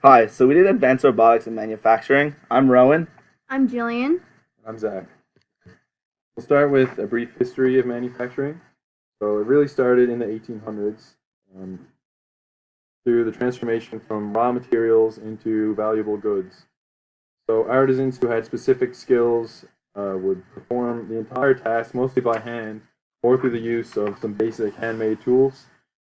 Hi, so we did advanced robotics and manufacturing. I'm Rowan. I'm Jillian. I'm Zach. We'll start with a brief history of manufacturing. So it really started in the 1800s um, through the transformation from raw materials into valuable goods. So artisans who had specific skills would perform the entire task mostly by hand or through the use of some basic handmade tools.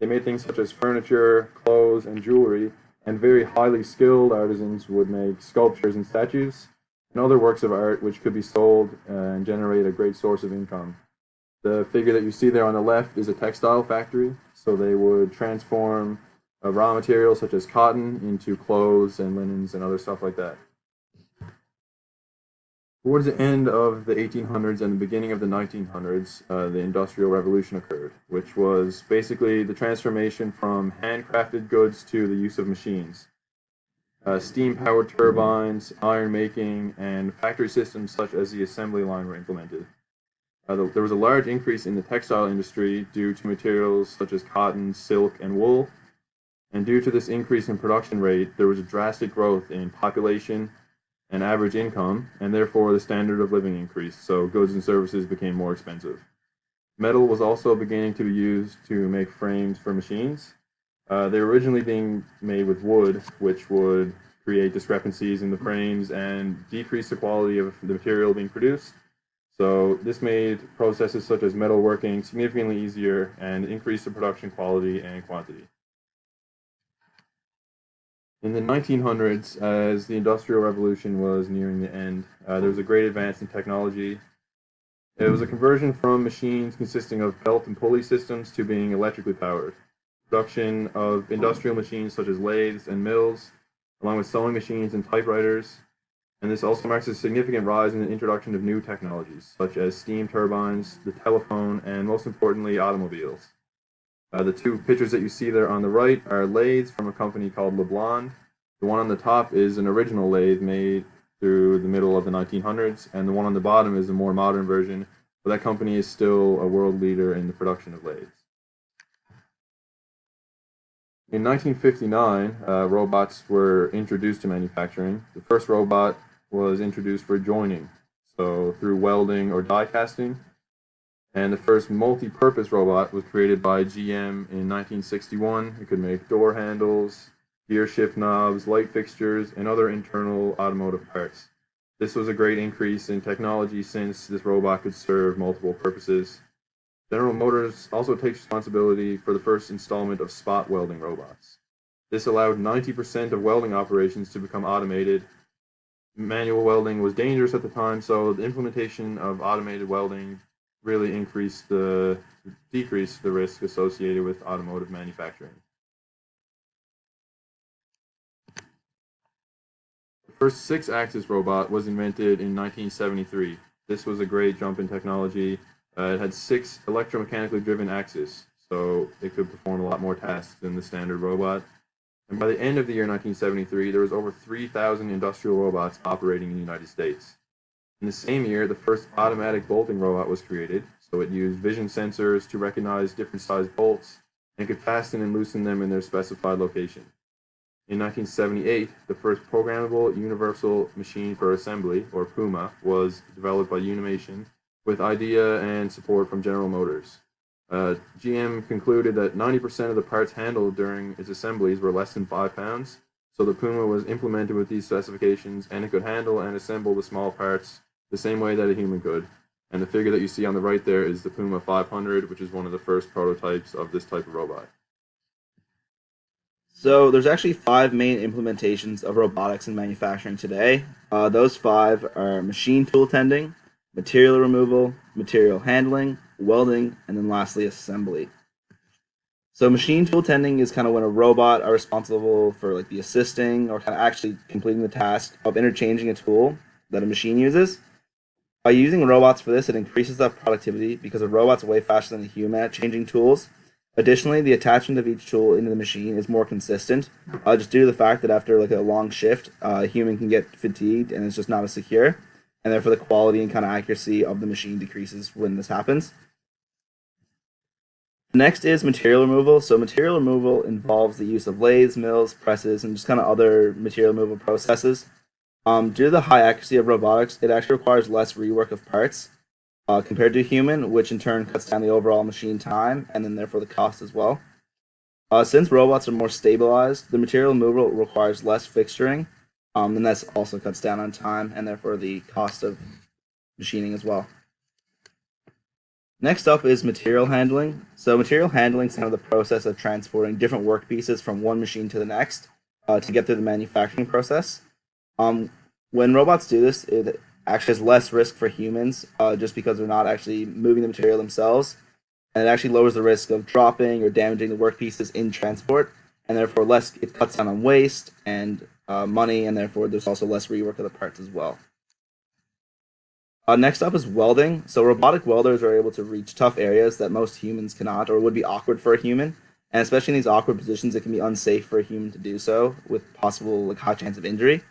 They made things such as furniture, clothes, and jewelry, and very highly skilled artisans would make sculptures and statues and other works of art which could be sold and generate a great source of income. The figure that you see there on the left is a textile factory, so they would transform raw materials such as cotton into clothes and linens and other stuff like that. Towards the end of the 1800s and the beginning of the 1900s, the Industrial Revolution occurred, which was basically the transformation from handcrafted goods to the use of machines. Steam-powered turbines, iron making, and factory systems such as the assembly line were implemented. There was a large increase in the textile industry due to materials such as cotton, silk, and wool. And due to this increase in production rate, there was a drastic growth in population and average income, and therefore the standard of living increased, so goods and services became more expensive. Metal was also beginning to be used to make frames for machines. They were originally being made with wood, which would create discrepancies in the frames and decrease the quality of the material being produced. So this made processes such as metalworking significantly easier and increased the production quality and quantity. In the 1900s, as the Industrial Revolution was nearing the end, there was a great advance in technology. It was a conversion from machines consisting of belt and pulley systems to being electrically powered. Production of industrial machines such as lathes and mills, along with sewing machines and typewriters. And this also marks a significant rise in the introduction of new technologies, such as steam turbines, the telephone, and most importantly, automobiles. The two pictures that you see there on the right are lathes from a company called Leblond. The one on the top is an original lathe made through the middle of the 1900s, and the one on the bottom is a more modern version, but that company is still a world leader in the production of lathes. In 1959, robots were introduced to manufacturing. The first robot was introduced for joining, so through welding or die casting. And the first multi-purpose robot was created by GM in 1961. It could make door handles, gear shift knobs, light fixtures, and other internal automotive parts. This was a great increase in technology since this robot could serve multiple purposes. General Motors also takes responsibility for the first installment of spot welding robots. This allowed 90% of welding operations to become automated. Manual welding was dangerous at the time, so the implementation of automated welding really decreased the risk associated with automotive manufacturing. The first six-axis robot was invented in 1973. This was a great jump in technology. It had six electromechanically driven axes, so it could perform a lot more tasks than the standard robot. And by the end of the year 1973, there was over 3,000 industrial robots operating in the United States. In the same year, the first automatic bolting robot was created, so it used vision sensors to recognize different sized bolts and could fasten and loosen them in their specified location. In 1978, the first programmable universal machine for assembly, or PUMA, was developed by Unimation with idea and support from General Motors. GM concluded that 90% of the parts handled during its assemblies were less than 5 pounds, so the PUMA was implemented with these specifications, and it could handle and assemble the small parts the same way that a human could. And the figure that you see on the right there is the Puma 500, which is one of the first prototypes of this type of robot. So there's actually five main implementations of robotics in manufacturing today. Those five are machine tool tending, material removal, material handling, welding, and then lastly assembly. So machine tool tending is kind of when a robot are responsible for like the assisting or kind of actually completing the task of interchanging a tool that a machine uses. By using robots for this, it increases that productivity because a robot's way faster than a human at changing tools. Additionally, the attachment of each tool into the machine is more consistent, just due to the fact that after like a long shift, a human can get fatigued and it's just not as secure, and therefore the quality and kind of accuracy of the machine decreases when this happens. Next is material removal. So material removal involves the use of lathes, mills, presses, and just kind of other material removal processes. Due to the high accuracy of robotics, it actually requires less rework of parts compared to human, which in turn cuts down the overall machine time and then therefore the cost as well. Since robots are more stabilized, the material removal requires less fixturing, and that also cuts down on time and therefore the cost of machining as well. Next up is material handling. So material handling is kind of the process of transporting different work pieces from one machine to the next to get through the manufacturing process. Um, when robots do this, it actually has less risk for humans just because they're not actually moving the material themselves, and it actually lowers the risk of dropping or damaging the work pieces in transport, and therefore less. It cuts down on waste and money, and therefore there's also less rework of the parts as well. Next up is welding. So robotic welders are able to reach tough areas that most humans cannot, or would be awkward for a human. And especially in these awkward positions, it can be unsafe for a human to do so, with possible high chance of injury.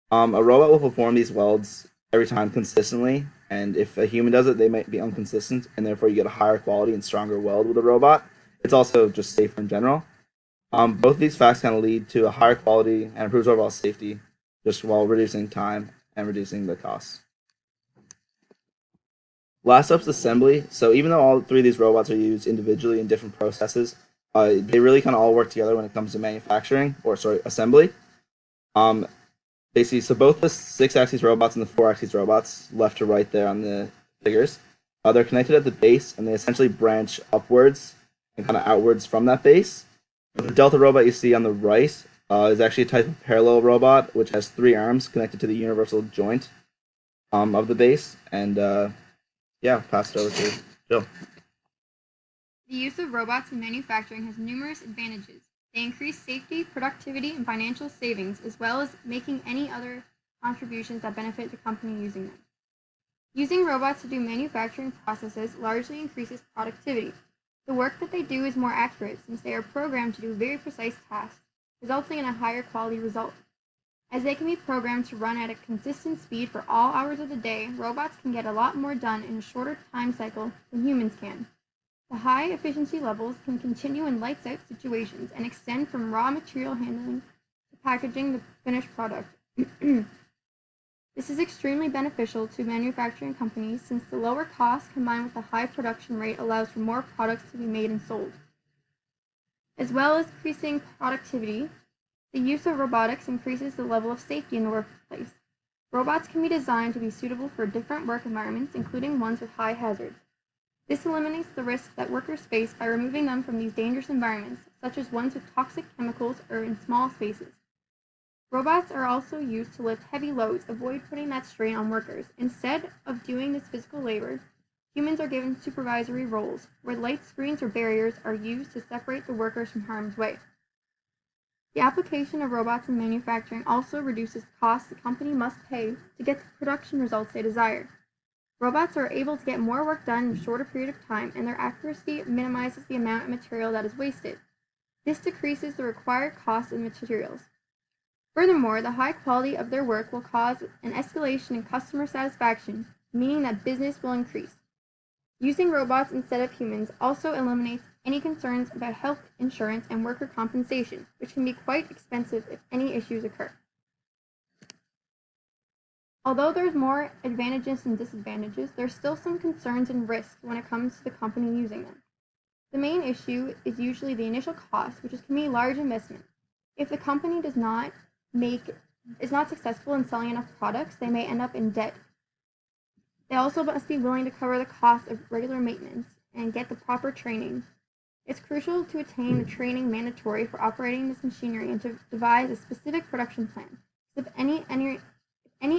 A robot will perform these welds every time consistently, and if a human does it, they might be inconsistent, and therefore you get a higher quality and stronger weld with a robot. It's also just safer in general. Both of these facts kind of lead to a higher quality and improves overall safety, just while reducing time and reducing the costs. Last up's assembly. So even though all three of these robots are used individually in different processes, they really kind of all work together when it comes to manufacturing, or sorry, assembly. Um, Basically, so both the six-axis robots and the four-axis robots, left to right there on the figures, they're connected at the base, and they essentially branch upwards and kind of outwards from that base. The Delta robot you see on the right is actually a type of parallel robot, which has three arms connected to the universal joint of the base. And yeah, pass it over to Jill. The use of robots in manufacturing has numerous advantages. They increase safety, productivity, and financial savings, as well as making any other contributions that benefit the company using them. Using robots to do manufacturing processes largely increases productivity. The work that they do is more accurate since they are programmed to do very precise tasks, resulting in a higher quality result. As they can be programmed to run at a consistent speed for all hours of the day, robots can get a lot more done in a shorter time cycle than humans can. The high efficiency levels can continue in lights out situations and extend from raw material handling to packaging the finished product. This is extremely beneficial to manufacturing companies since the lower cost combined with the high production rate allows for more products to be made and sold. As well as increasing productivity, the use of robotics increases the level of safety in the workplace. Robots can be designed to be suitable for different work environments, including ones with high hazards. This eliminates the risk that workers face by removing them from these dangerous environments, such as ones with toxic chemicals or in small spaces. Robots are also used to lift heavy loads, avoid putting that strain on workers. Instead of doing this physical labor, humans are given supervisory roles, where light screens or barriers are used to separate the workers from harm's way. The application of robots in manufacturing also reduces the cost the company must pay to get the production results they desire. Robots are able to get more work done in a shorter period of time, and their accuracy minimizes the amount of material that is wasted. This decreases the required cost of materials. Furthermore, the high quality of their work will cause an escalation in customer satisfaction, meaning that business will increase. Using robots instead of humans also eliminates any concerns about health insurance and worker compensation, which can be quite expensive if any issues occur. Although there's more advantages than disadvantages, there's still some concerns and risks when it comes to the company using them. The main issue is usually the initial cost, which can be a large investment. If the company is not successful in selling enough products, they may end up in debt. They also must be willing to cover the cost of regular maintenance and get the proper training. It's crucial to attain the training mandatory for operating this machinery and to devise a specific production plan. If any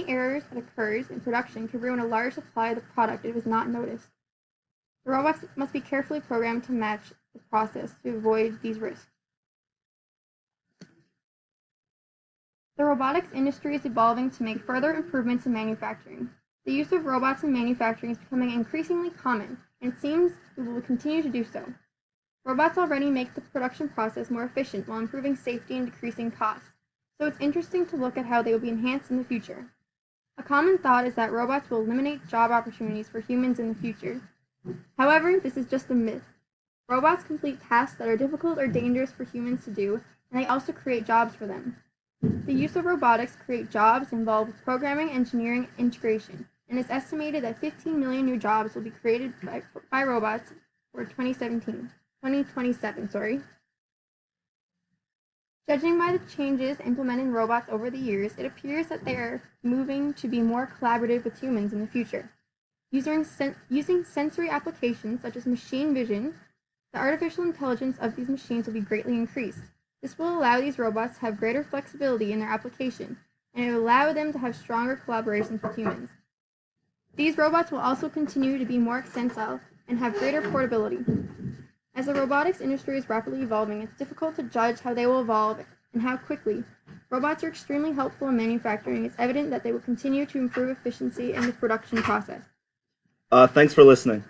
errors that occurs in production could ruin a large supply of the product if it is not noticed. The robots must be carefully programmed to match the process to avoid these risks. The robotics industry is evolving to make further improvements in manufacturing. The use of robots in manufacturing is becoming increasingly common, and it seems it will continue to do so. Robots already make the production process more efficient while improving safety and decreasing costs. So it's interesting to look at how they will be enhanced in the future. A common thought is that robots will eliminate job opportunities for humans in the future. However, this is just a myth. Robots complete tasks that are difficult or dangerous for humans to do, and they also create jobs for them. The use of robotics create jobs involved with programming, engineering, and integration, and it's estimated that 15 million new jobs will be created by robots for 2027. Judging by the changes implemented in robots over the years, it appears that they are moving to be more collaborative with humans in the future. Using sensory applications such as machine vision, the artificial intelligence of these machines will be greatly increased. This will allow these robots to have greater flexibility in their application, and it will allow them to have stronger collaborations with humans. These robots will also continue to be more extensile and have greater portability. As the robotics industry is rapidly evolving, it's difficult to judge how they will evolve and how quickly. Robots are extremely helpful in manufacturing. It's evident that they will continue to improve efficiency in the production process. Thanks for listening.